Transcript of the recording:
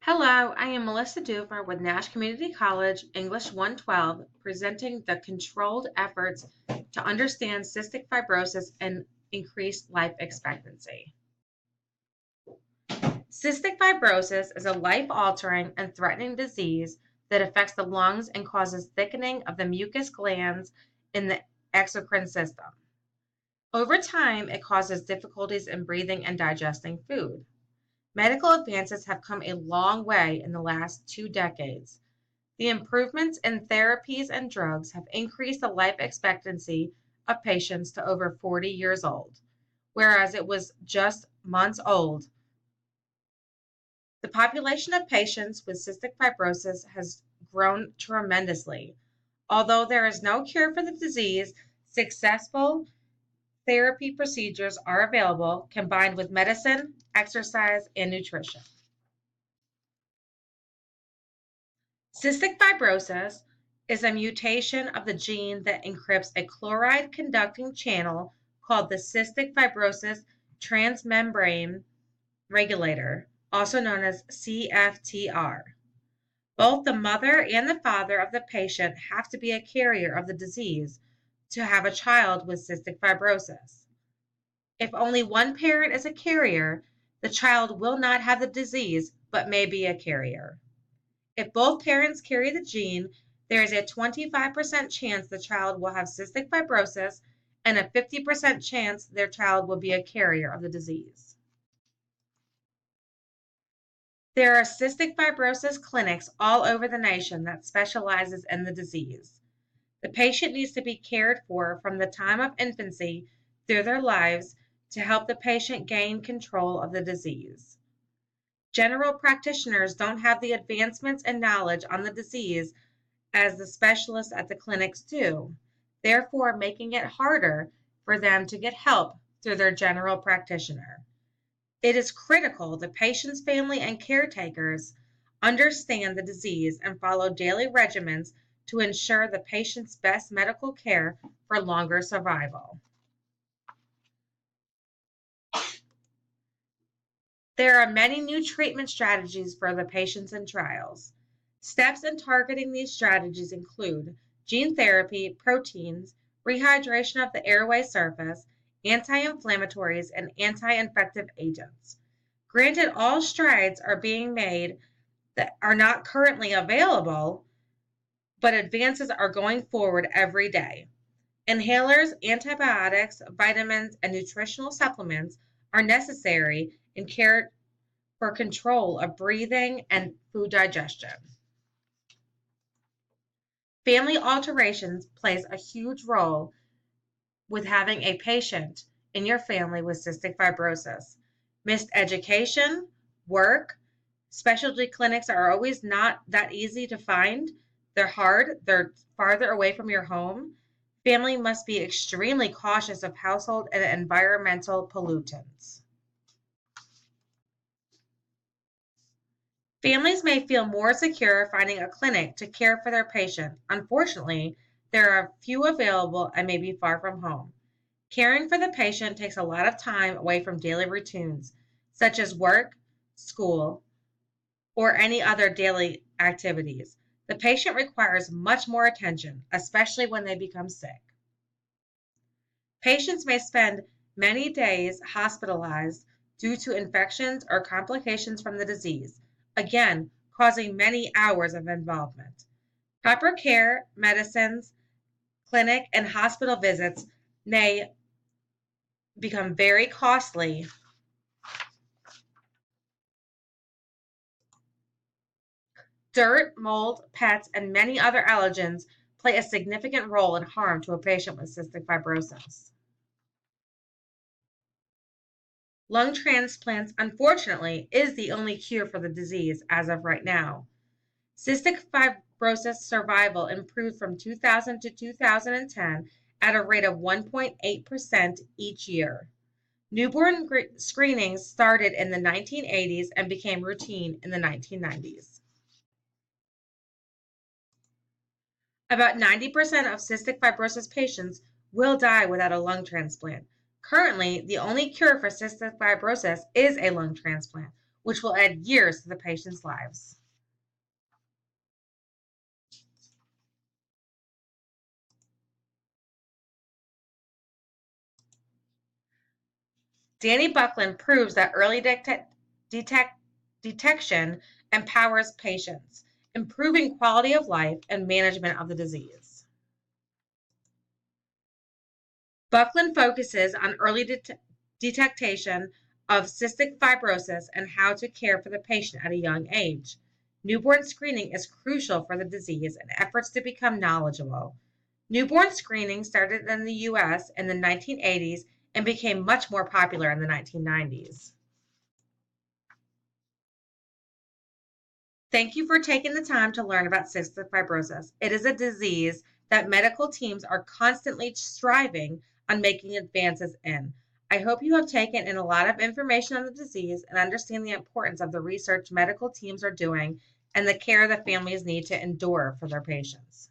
Hello, I am Melissa Duver with Nash Community College English 112, presenting the controlled efforts to understand cystic fibrosis and increased life expectancy. Cystic fibrosis is a life-altering and threatening disease that affects the lungs and causes thickening of the mucus glands in the exocrine system. Over time, it causes difficulties in breathing and digesting food. Medical advances have come a long way in the last 2 decades. The improvements in therapies and drugs have increased the life expectancy of patients to over 40 years old, whereas it was just months old. The population of patients with cystic fibrosis has grown tremendously. Although there is no cure for the disease, successful therapy procedures are available combined with medicine, exercise, and nutrition. Cystic fibrosis is a mutation of the gene that encrypts a chloride-conducting channel called the cystic fibrosis transmembrane regulator, also known as CFTR. Both the mother and the father of the patient have to be a carrier of the disease to have a child with cystic fibrosis. If only one parent is a carrier, the child will not have the disease but may be a carrier. If both parents carry the gene, there is a 25% chance the child will have cystic fibrosis and a 50% chance their child will be a carrier of the disease. There are cystic fibrosis clinics all over the nation that specializes in the disease. The patient needs to be cared for from the time of infancy through their lives to help the patient gain control of the disease. General practitioners don't have the advancements and knowledge on the disease as the specialists at the clinics do, therefore making it harder for them to get help through their general practitioner. It is critical the patient's family and caretakers understand the disease and follow daily regimens to ensure the patient's best medical care for longer survival. There are many new treatment strategies for the patients in trials. Steps in targeting these strategies include gene therapy, proteins, rehydration of the airway surface, anti-inflammatories, and anti-infective agents. Granted, all strides are being made that are not currently available, but advances are going forward every day. Inhalers, antibiotics, vitamins, and nutritional supplements are necessary in care for control of breathing and food digestion. Family alterations plays a huge role with having a patient in your family with cystic fibrosis. Missed education, work, specialty clinics are always not that easy to find. They're hard, they're farther away from your home. Family must be extremely cautious of household and environmental pollutants. Families may feel more secure finding a clinic to care for their patient. Unfortunately, there are few available and may be far from home. Caring for the patient takes a lot of time away from daily routines, such as work, school, or any other daily activities. The patient requires much more attention, especially when they become sick. Patients may spend many days hospitalized due to infections or complications from the disease, again, causing many hours of involvement. Proper care, medicines, clinic, and hospital visits may become very costly. Dirt, mold, pets, and many other allergens play a significant role in harm to a patient with cystic fibrosis. Lung transplants, unfortunately, is the only cure for the disease as of right now. Cystic fibrosis survival improved from 2000 to 2010 at a rate of 1.8% each year. Newborn screenings started in the 1980s and became routine in the 1990s. About 90% of cystic fibrosis patients will die without a lung transplant. Currently, the only cure for cystic fibrosis is a lung transplant, which will add years to the patient's lives. Danny Buckland proves that early detection empowers patients, improving quality of life and management of the disease. Buckland focuses on early detection of cystic fibrosis and how to care for the patient at a young age. Newborn screening is crucial for the disease and efforts to become knowledgeable. Newborn screening started in the U.S. in the 1980s and became much more popular in the 1990s. Thank you for taking the time to learn about cystic fibrosis. It is a disease that medical teams are constantly striving on making advances in. I hope you have taken in a lot of information on the disease and understand the importance of the research medical teams are doing and the care the families need to endure for their patients.